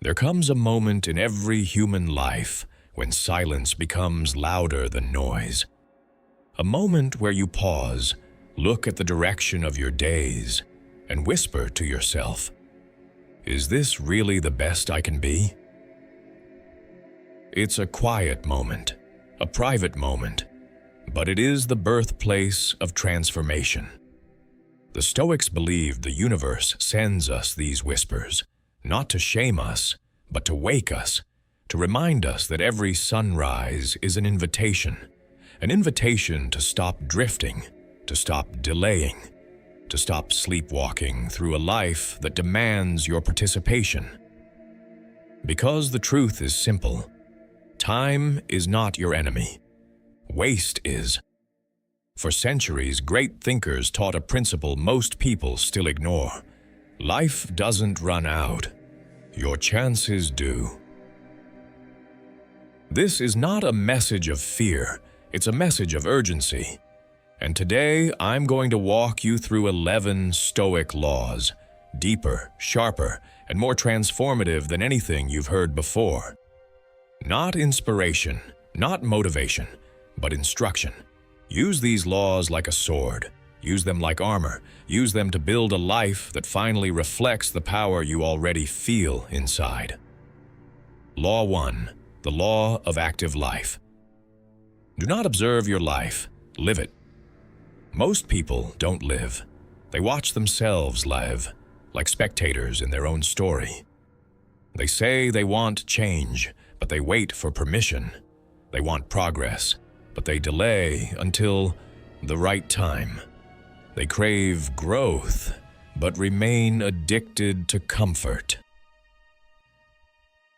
There comes a moment in every human life when silence becomes louder than noise. A moment where you pause, look at the direction of your days, and whisper to yourself, "Is this really the best I can be?" It's a quiet moment, a private moment, but it is the birthplace of transformation. The Stoics believed the universe sends us these whispers, not to shame us, but to wake us, to remind us that every sunrise is an invitation to stop drifting, to stop delaying, to stop sleepwalking through a life that demands your participation. Because the truth is simple, time is not your enemy. Waste is. For centuries, great thinkers taught a principle most people still ignore. Life doesn't run out. Your chances do. This is not a message of fear, it's a message of urgency. And today, I'm going to walk you through 11 Stoic laws, deeper, sharper, and more transformative than anything you've heard before. Not inspiration, not motivation, but instruction. Use these laws like a sword. Use them like armor. Use them to build a life that finally reflects the power you already feel inside. Law 1. The law of active life. Do not observe your life, live it. Most people don't live. They watch themselves live, like spectators in their own story. They say they want change, but they wait for permission. They want progress, but they delay until the right time. They crave growth, but remain addicted to comfort.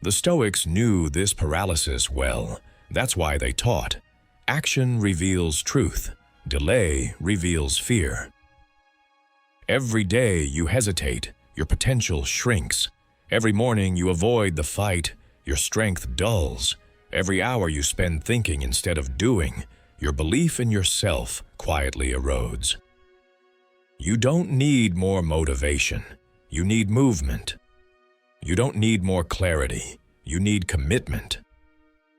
The Stoics knew this paralysis well. That's why they taught, action reveals truth, delay reveals fear. Every day you hesitate, your potential shrinks. Every morning you avoid the fight, your strength dulls. Every hour you spend thinking instead of doing, your belief in yourself quietly erodes. You don't need more motivation. You need movement. You don't need more clarity. You need commitment.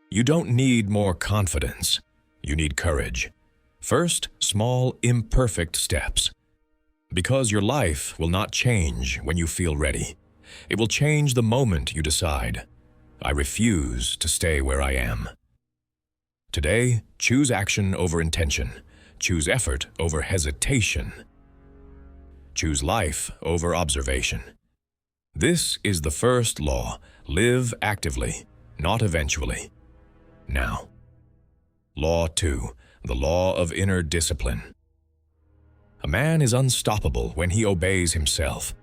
You don't need more confidence. You need courage. First, small, imperfect steps. Because your life will not change when you feel ready. It will change the moment you decide, I refuse to stay where I am. Today, choose action over intention. Choose effort over hesitation. Choose life over observation. This is the first law. Live actively, not eventually. Now. Law 2. The law of inner discipline. A man is unstoppable when he obeys himself.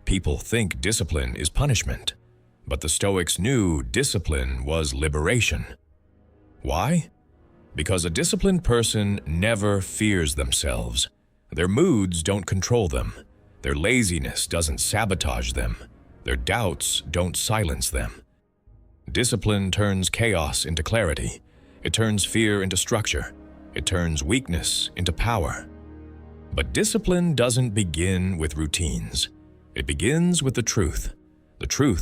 People think discipline is punishment, but the Stoics knew discipline was liberation. Why? Because a disciplined person never fears themselves. Their moods don't control them. Their laziness doesn't sabotage them. Their doubts don't silence them. Discipline turns chaos into clarity. It turns fear into structure. It turns weakness into power. But discipline doesn't begin with routines. It begins with the truth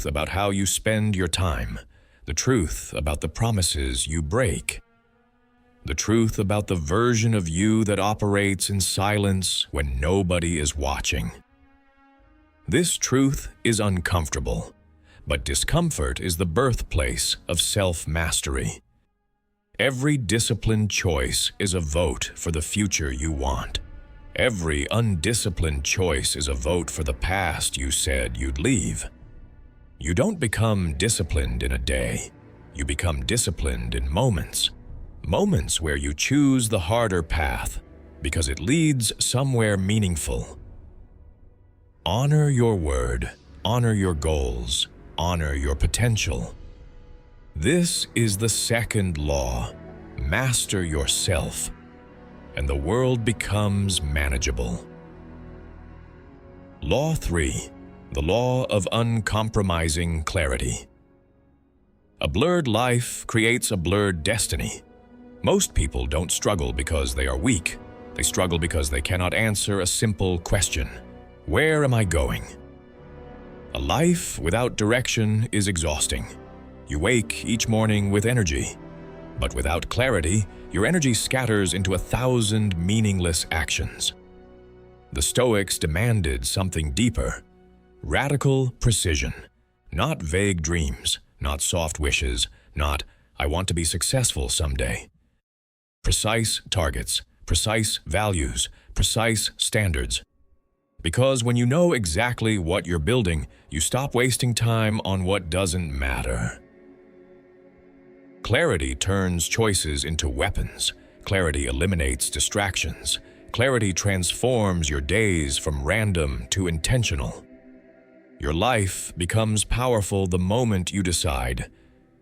about how you spend your time, the truth about the promises you break, the truth about the version of you that operates in silence when nobody is watching. This truth is uncomfortable, but discomfort is the birthplace of self-mastery. Every disciplined choice is a vote for the future you want. Every undisciplined choice is a vote for the past you said you'd leave. You don't become disciplined in a day. You become disciplined in moments. Moments where you choose the harder path because it leads somewhere meaningful. Honor your word, honor your goals, honor your potential. This is the second law. Master yourself, and the world becomes manageable. Law 3. The law of uncompromising clarity. A blurred life creates a blurred destiny. Most people don't struggle because they are weak. They struggle because they cannot answer a simple question. Where am I going? A life without direction is exhausting. You wake each morning with energy, but without clarity, your energy scatters into 1,000 meaningless actions. The Stoics demanded something deeper, radical precision, not vague dreams, not soft wishes, not, "I want to be successful someday." Precise targets, precise values, precise standards. Because when you know exactly what you're building, you stop wasting time on what doesn't matter. Clarity turns choices into weapons. Clarity eliminates distractions. Clarity transforms your days from random to intentional. Your life becomes powerful the moment you decide,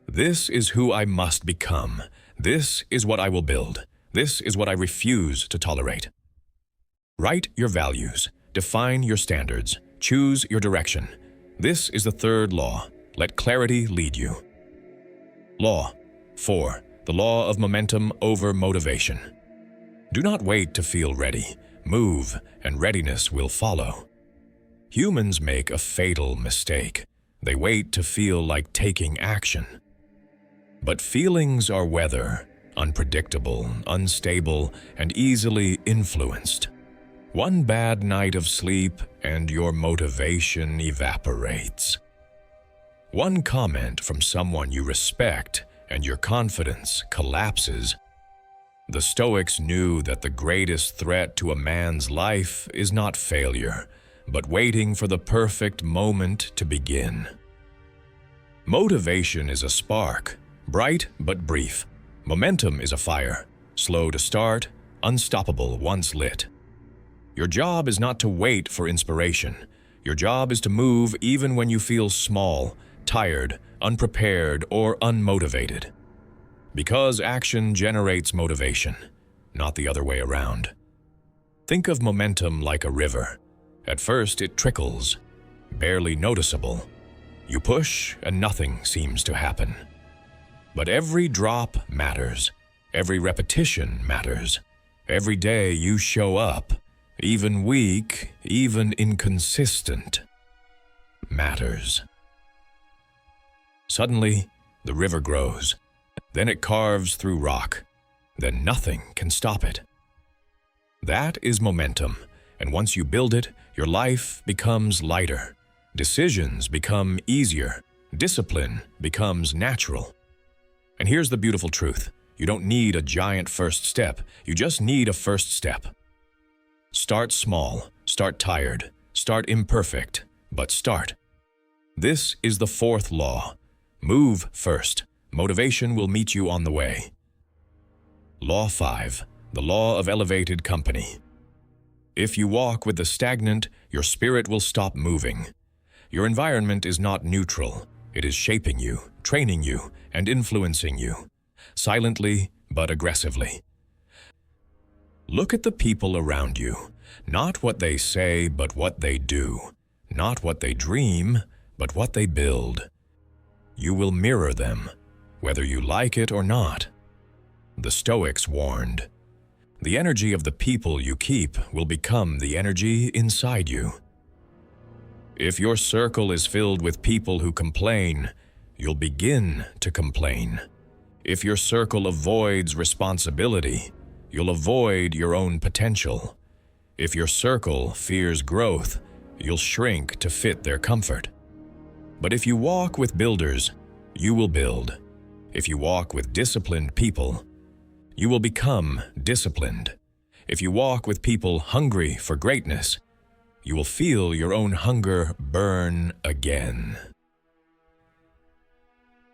"This is who I must become. This is what I will build. This is what I refuse to tolerate." Write your values. Define your standards. Choose your direction. This is the third law. Let clarity lead you. Law 4. The law of momentum over motivation. Do not wait to feel ready. Move, and readiness will follow. Humans make a fatal mistake. They wait to feel like taking action. But feelings are weather, unpredictable, unstable, and easily influenced. One bad night of sleep and your motivation evaporates. One comment from someone you respect and your confidence collapses. The Stoics knew that the greatest threat to a man's life is not failure, but waiting for the perfect moment to begin. Motivation is a spark, bright but brief. Momentum is a fire, slow to start, unstoppable once lit. Your job is not to wait for inspiration. Your job is to move even when you feel small, tired, unprepared, or unmotivated. Because action generates motivation, not the other way around. Think of momentum like a river. At first it trickles, barely noticeable. You push and nothing seems to happen. But every drop matters. Every repetition matters. Every day you show up, even weak, even inconsistent, matters. Suddenly, the river grows. Then it carves through rock. Then nothing can stop it. That is momentum, and once you build it, your life becomes lighter. Decisions become easier. Discipline becomes natural. And here's the beautiful truth. You don't need a giant first step. You just need a first step. Start small, start tired, start imperfect, but start. This is the fourth law. Move first. Motivation will meet you on the way. Law 5. The law of elevated company. If you walk with the stagnant, your spirit will stop moving. Your environment is not neutral. It is shaping you, training you, and influencing you, silently but aggressively. Look at the people around you, not what they say, but what they do, not what they dream, but what they build. You will mirror them, whether you like it or not. The Stoics warned, the energy of the people you keep will become the energy inside you. If your circle is filled with people who complain, you'll begin to complain. If your circle avoids responsibility, you'll avoid your own potential. If your circle fears growth, you'll shrink to fit their comfort. But if you walk with builders, you will build. If you walk with disciplined people, you will become disciplined. If you walk with people hungry for greatness, you will feel your own hunger burn again.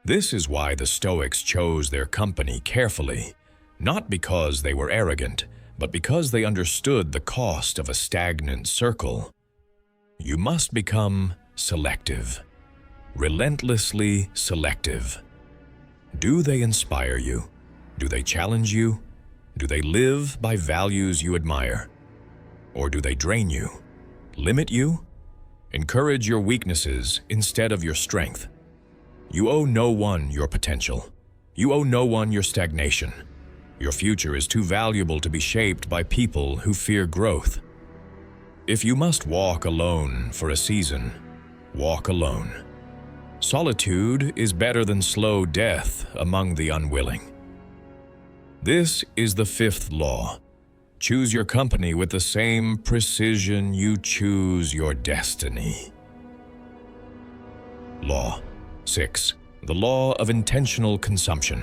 This is why the Stoics chose their company carefully, not because they were arrogant, but because they understood the cost of a stagnant circle. You must become selective, relentlessly selective. Do they inspire you? Do they challenge you? Do they live by values you admire? Or do they drain you, limit you, encourage your weaknesses instead of your strength? You owe no one your potential. You owe no one your stagnation. Your future is too valuable to be shaped by people who fear growth. If you must walk alone for a season, walk alone. Solitude is better than slow death among the unwilling. This is the fifth law. Choose your company with the same precision you choose your destiny. Law 6. The law of intentional consumption.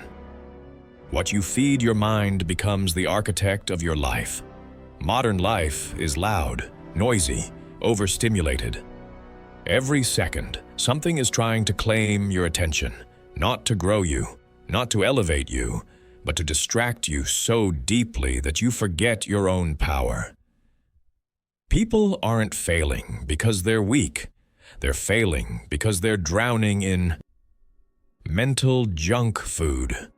What you feed your mind becomes the architect of your life. Modern life is loud, noisy, overstimulated. Every second, something is trying to claim your attention, not to grow you, not to elevate you, but to distract you so deeply that you forget your own power. People aren't failing because they're weak. They're failing because they're drowning in mental junk food.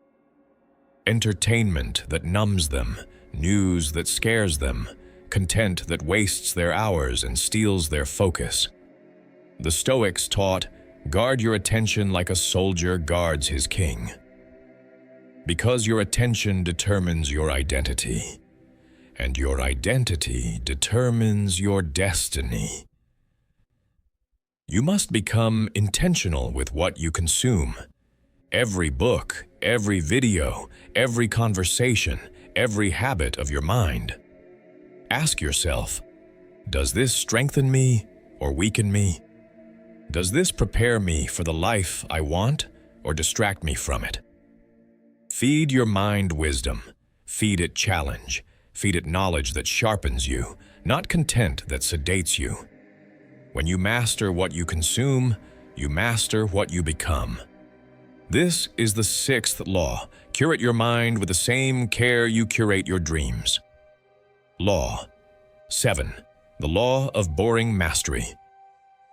Entertainment that numbs them, news that scares them, content that wastes their hours and steals their focus. The Stoics taught, guard your attention like a soldier guards his king. Because your attention determines your identity, and your identity determines your destiny. You must become intentional with what you consume. Every book, every video, every conversation, every habit of your mind. Ask yourself, does this strengthen me or weaken me? Does this prepare me for the life I want or distract me from it? Feed your mind wisdom. Feed it challenge. Feed it knowledge that sharpens you, not content that sedates you. When you master what you consume, you master what you become. This is the sixth law. Curate your mind with the same care you curate your dreams. Law 7. The law of boring mastery.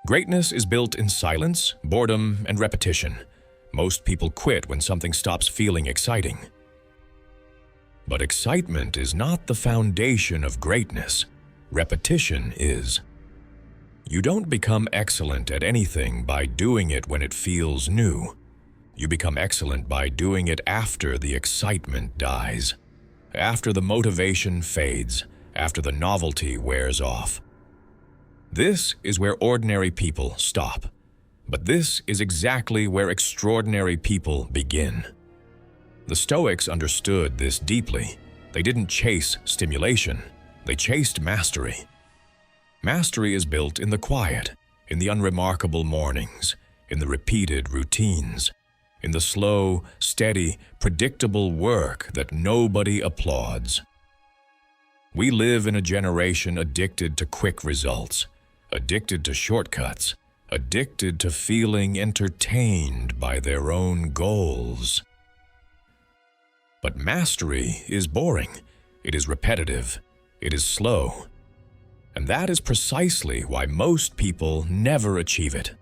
Greatness is built in silence, boredom, and repetition. Most people quit when something stops feeling exciting. But excitement is not the foundation of greatness. Repetition is. You don't become excellent at anything by doing it when it feels new. You become excellent by doing it after the excitement dies, after the motivation fades, after the novelty wears off. This is where ordinary people stop. But this is exactly where extraordinary people begin. The Stoics understood this deeply. They didn't chase stimulation. They chased mastery. Mastery is built in the quiet, in the unremarkable mornings, in the repeated routines, in the slow, steady, predictable work that nobody applauds. We live in a generation addicted to quick results, addicted to shortcuts, addicted to feeling entertained by their own goals. But mastery is boring. It is repetitive. It is slow. And that is precisely why most people never achieve it.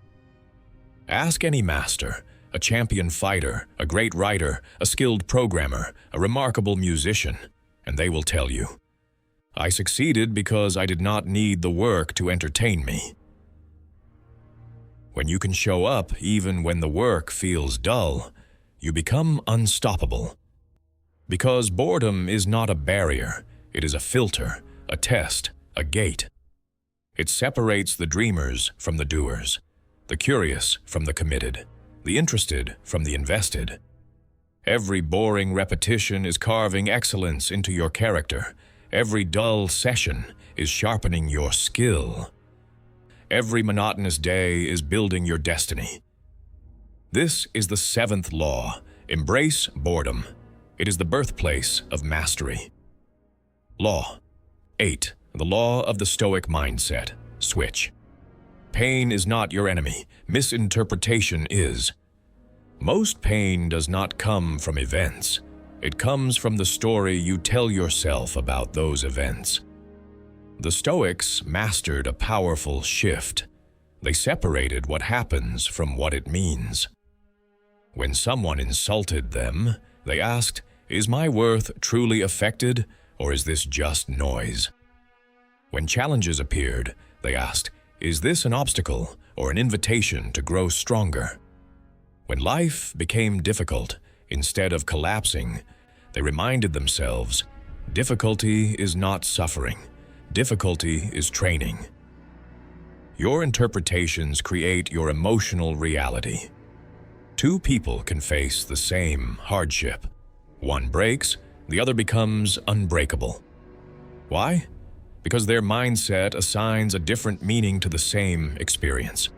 Ask any master, a champion fighter, a great writer, a skilled programmer, a remarkable musician, and they will tell you, I succeeded because I did not need the work to entertain me. When you can show up even when the work feels dull, you become unstoppable. Because boredom is not a barrier, it is a filter, a test, a gate. It separates the dreamers from the doers, the curious from the committed, the interested from the invested. Every boring repetition is carving excellence into your character. Every dull session is sharpening your skill. Every monotonous day is building your destiny. This is the seventh law. Embrace boredom. It is the birthplace of mastery. Law 8. The law of the Stoic mindset. Switch. Pain is not your enemy. Misinterpretation is. Most pain does not come from events. It comes from the story you tell yourself about those events. The Stoics mastered a powerful shift. They separated what happens from what it means. When someone insulted them, they asked, is my worth truly affected, or is this just noise? When challenges appeared, they asked, is this an obstacle or an invitation to grow stronger? When life became difficult, instead of collapsing, they reminded themselves, difficulty is not suffering. Difficulty is training. Your interpretations create your emotional reality. Two people can face the same hardship. One breaks, the other becomes unbreakable. Why? Because their mindset assigns a different meaning to the same experience.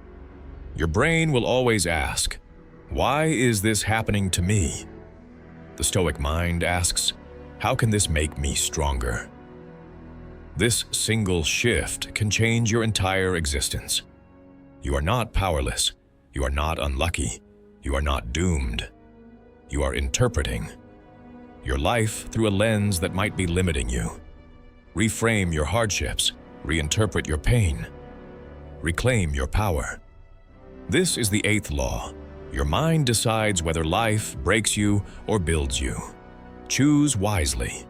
Your brain will always ask, "Why is this happening to me?" The Stoic mind asks, "How can this make me stronger?" This single shift can change your entire existence. You are not powerless. You are not unlucky. You are not doomed. You are interpreting your life through a lens that might be limiting you. Reframe your hardships. Reinterpret your pain. Reclaim your power. This is the eighth law. Your mind decides whether life breaks you or builds you. Choose wisely.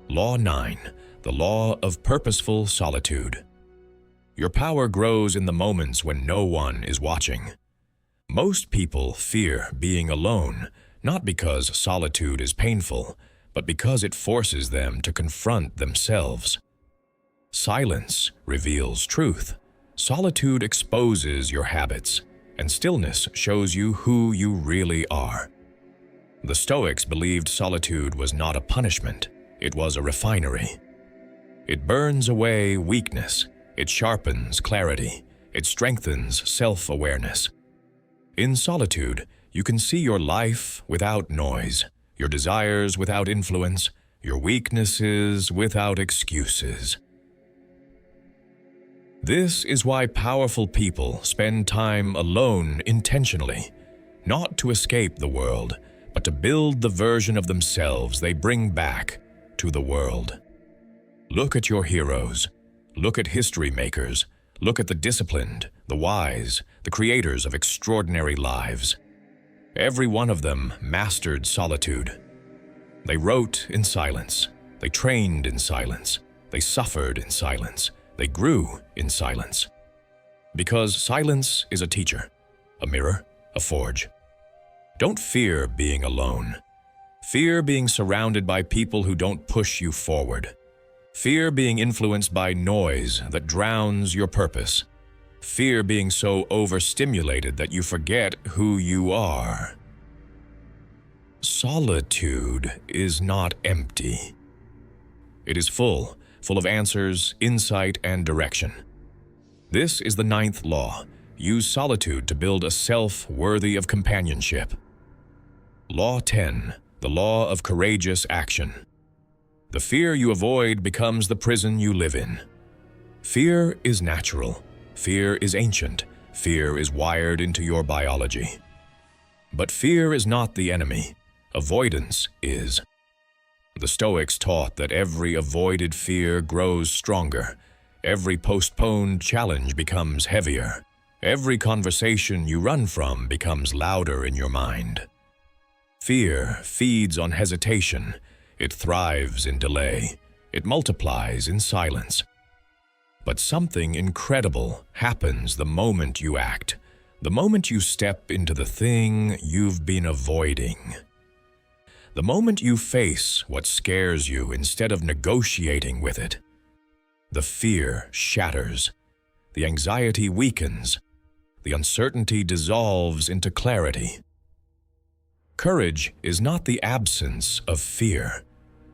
Law 9. The law of purposeful solitude. Your power grows in the moments when no one is watching. Most people fear being alone, not because solitude is painful, but because it forces them to confront themselves. Silence reveals truth. Solitude exposes your habits, and stillness shows you who you really are. The Stoics believed solitude was not a punishment, it was a refinery. It burns away weakness, it sharpens clarity, it strengthens self-awareness. In solitude, you can see your life without noise, your desires without influence, your weaknesses without excuses. This is why powerful people spend time alone intentionally, not to escape the world, but to build the version of themselves they bring back to the world. Look at your heroes. Look at history makers. Look at the disciplined, the wise, the creators of extraordinary lives. Every one of them mastered solitude. They wrote in silence. They trained in silence. They suffered in silence. They grew in silence. Because silence is a teacher, a mirror, a forge. Don't fear being alone. Fear being surrounded by people who don't push you forward. Fear being influenced by noise that drowns your purpose. Fear being so overstimulated that you forget who you are. Solitude is not empty. It is full of answers, insight, and direction. This is the 9th law. Use solitude to build a self worthy of companionship. Law 10. The law of courageous action. The fear you avoid becomes the prison you live in. Fear is natural. Fear is ancient. Fear is wired into your biology. But fear is not the enemy. Avoidance is. The Stoics taught that every avoided fear grows stronger. Every postponed challenge becomes heavier. Every conversation you run from becomes louder in your mind. Fear feeds on hesitation. It thrives in delay. It multiplies in silence. But something incredible happens the moment you act, the moment you step into the thing you've been avoiding. The moment you face what scares you instead of negotiating with it. The fear shatters. The anxiety weakens. The uncertainty dissolves into clarity. Courage is not the absence of fear.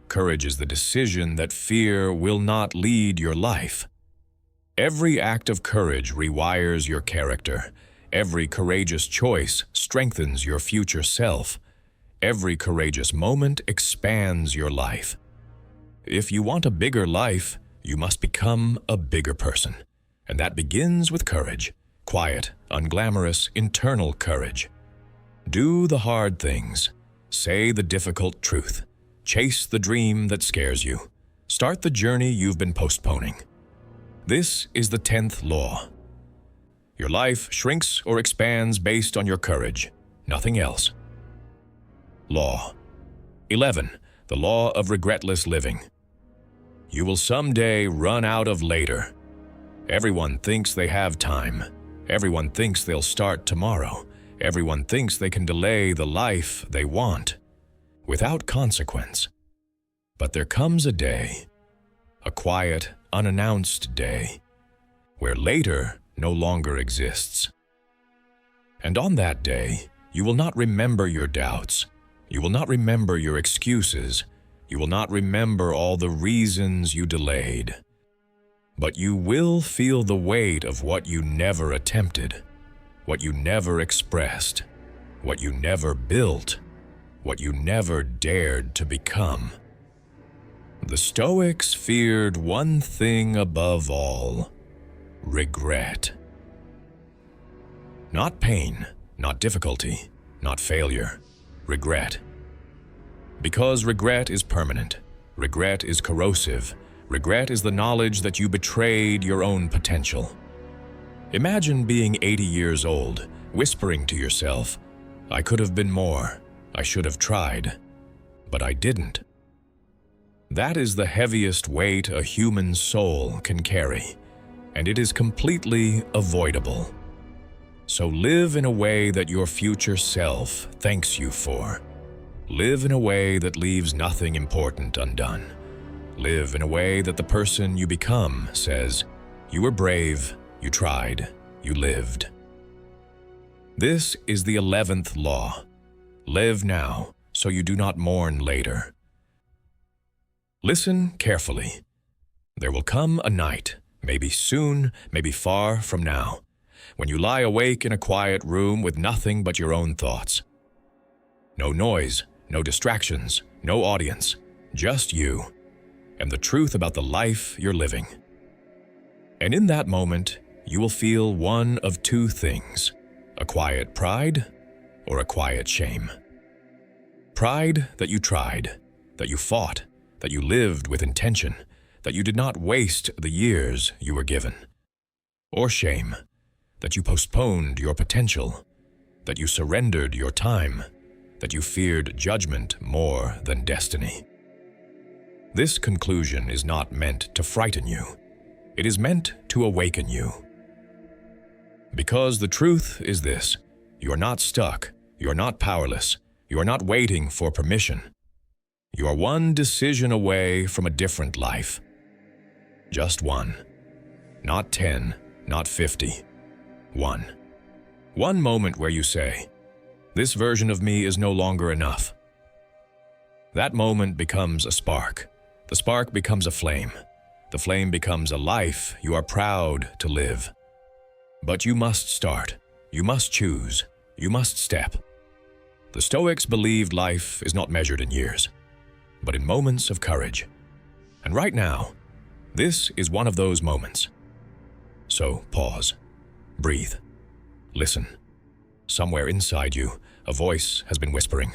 Courage is the decision that fear will not lead your life. Every act of courage rewires your character. Every courageous choice strengthens your future self. Every courageous moment expands your life. If you want a bigger life, you must become a bigger person. And that begins with courage. Quiet, unglamorous, internal courage. Do the hard things. Say the difficult truth. Chase the dream that scares you. Start the journey you've been postponing. This is the 10th law. Your life shrinks or expands based on your courage, nothing else. Law 11. The law of regretless living. You will someday run out of later. Everyone thinks they have time. Everyone thinks they'll start tomorrow. Everyone thinks they can delay the life they want, without consequence. But there comes a day, a quiet, unannounced day, where later no longer exists. And on that day, you will not remember your doubts. You will not remember your excuses. You will not remember all the reasons you delayed. But you will feel the weight of what you never attempted, what you never expressed, what you never built, what you never dared to become. The Stoics feared one thing above all: regret. Not pain, not difficulty, not failure. Regret. Because regret is permanent. Regret is corrosive. Regret is the knowledge that you betrayed your own potential. Imagine being 80 years old, whispering to yourself, "I could have been more. I should have tried. But I didn't." That is the heaviest weight a human soul can carry, and it is completely avoidable. So live in a way that your future self thanks you for. Live in a way that leaves nothing important undone. Live in a way that the person you become says, "You were brave, you tried, you lived." This is the 11th law. Live now, so you do not mourn later. Listen carefully. There will come a night, maybe soon, maybe far from now, when you lie awake in a quiet room with nothing but your own thoughts. No noise, no distractions, no audience, just you, and the truth about the life you're living. And in that moment, you will feel one of two things: a quiet pride or a quiet shame. Pride that you tried, that you fought, that you lived with intention, that you did not waste the years you were given. Or shame that you postponed your potential, that you surrendered your time, that you feared judgment more than destiny. This conclusion is not meant to frighten you. It is meant to awaken you. Because the truth is this: you are not stuck, you are not powerless, you are not waiting for permission. You are one decision away from a different life. Just one. Not 10, not 50. One. One moment where you say, "This version of me is no longer enough." That moment becomes a spark. The spark becomes a flame. The flame becomes a life you are proud to live. But you must start. You must choose. You must step. The Stoics believed life is not measured in years, but in moments of courage. And right now, this is one of those moments. So pause. Breathe. Listen. Somewhere inside you, a voice has been whispering,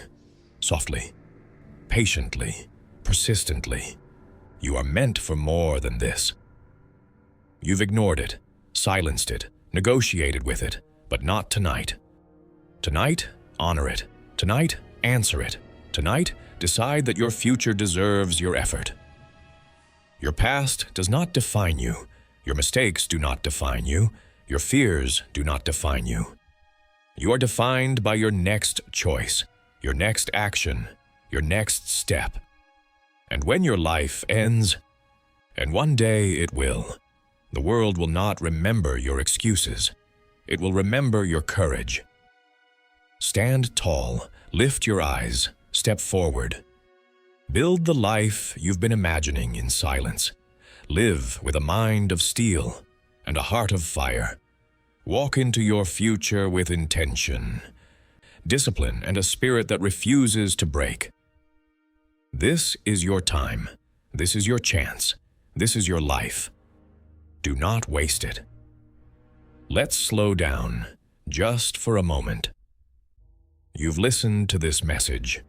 softly, patiently, persistently. You are meant for more than this. You've ignored it, silenced it, negotiated with it, but not tonight. Tonight, honor it. Tonight, answer it. Tonight, decide that your future deserves your effort. Your past does not define you. Your mistakes do not define you. Your fears do not define you. You are defined by your next choice, your next action, your next step. And when your life ends, and one day it will, the world will not remember your excuses. It will remember your courage. Stand tall, lift your eyes, step forward. Build the life you've been imagining in silence. Live with a mind of steel and a heart of fire. Walk into your future with intention, discipline, and a spirit that refuses to break. This is your time. This is your chance. This is your life. Do not waste it. Let's slow down, just for a moment. You've listened to this message.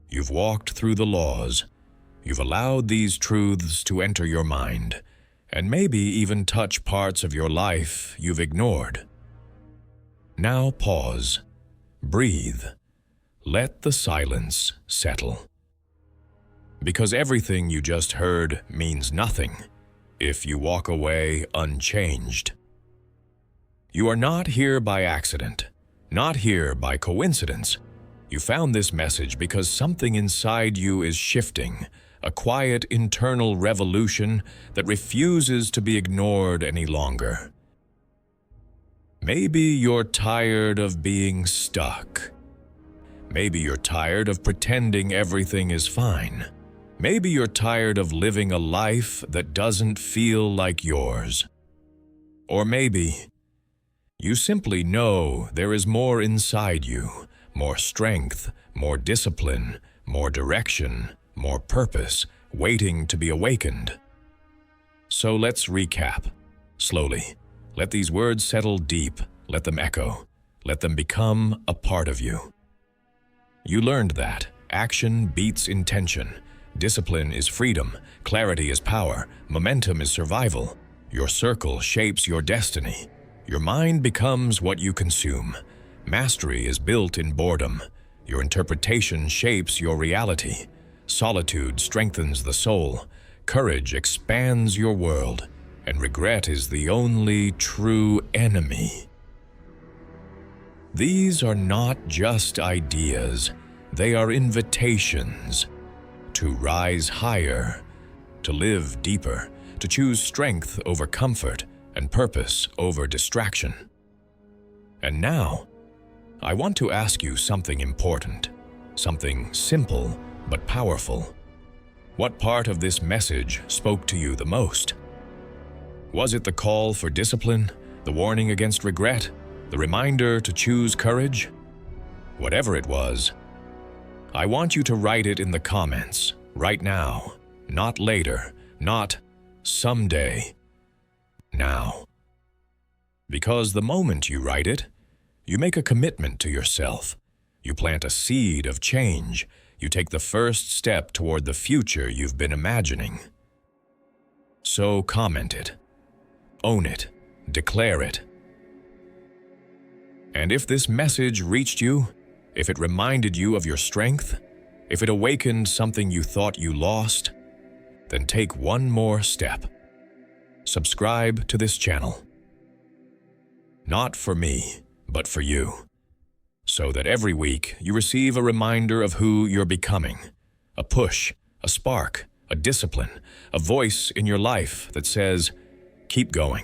You've walked through the laws. You've allowed these truths to enter your mind, and maybe even touch parts of your life you've ignored. Now pause. Breathe. Let the silence settle. Because everything you just heard means nothing if you walk away unchanged. You are not here by accident, not here by coincidence. You found this message because something inside you is shifting, a quiet internal revolution that refuses to be ignored any longer. Maybe you're tired of being stuck. Maybe you're tired of pretending everything is fine. Maybe you're tired of living a life that doesn't feel like yours. Or maybe you simply know there is more inside you, more strength, more discipline, more direction, more purpose, waiting to be awakened. So let's recap, slowly. Let these words settle deep, let them echo, let them become a part of you. You learned that action beats intention, discipline is freedom, clarity is power, momentum is survival. Your circle shapes your destiny. Your mind becomes what you consume. Mastery is built in boredom. Your interpretation shapes your reality. Solitude strengthens the soul. Courage expands your world. And regret is the only true enemy. These are not just ideas. They are invitations to rise higher, to live deeper, to choose strength over comfort and purpose over distraction. And now, I want to ask you something important, something simple but powerful. What part of this message spoke to you the most? Was it the call for discipline, the warning against regret, the reminder to choose courage? Whatever it was, I want you to write it in the comments, right now, not later, not someday, now. Because the moment you write it, you make a commitment to yourself. You plant a seed of change. You take the first step toward the future you've been imagining. So comment it. Own it. Declare it. And if this message reached you, if it reminded you of your strength, if it awakened something you thought you lost, then take one more step. Subscribe to this channel. Not for me, but for you. So that every week you receive a reminder of who you're becoming. A push, a spark, a discipline, a voice in your life that says, keep going.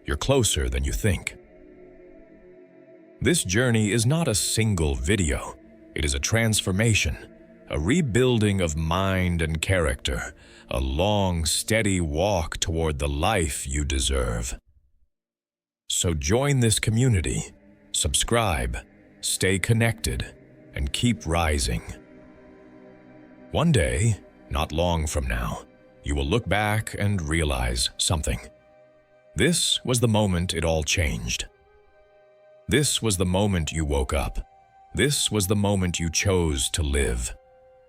You're closer than you think. This journey is not a single video. It is a transformation, a rebuilding of mind and character, a long, steady walk toward the life you deserve. So join this community, subscribe, stay connected, and keep rising. One day, not long from now, you will look back and realize something. This was the moment it all changed. This was the moment you woke up. This was the moment you chose to live.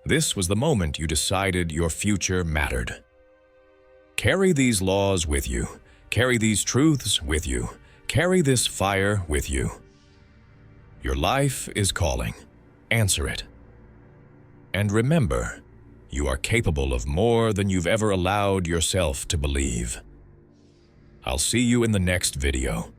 This was the moment you decided your future mattered. Carry these laws with you. Carry these truths with you. Carry this fire with you. Your life is calling. Answer it. And remember, you are capable of more than you've ever allowed yourself to believe. I'll see you in the next video.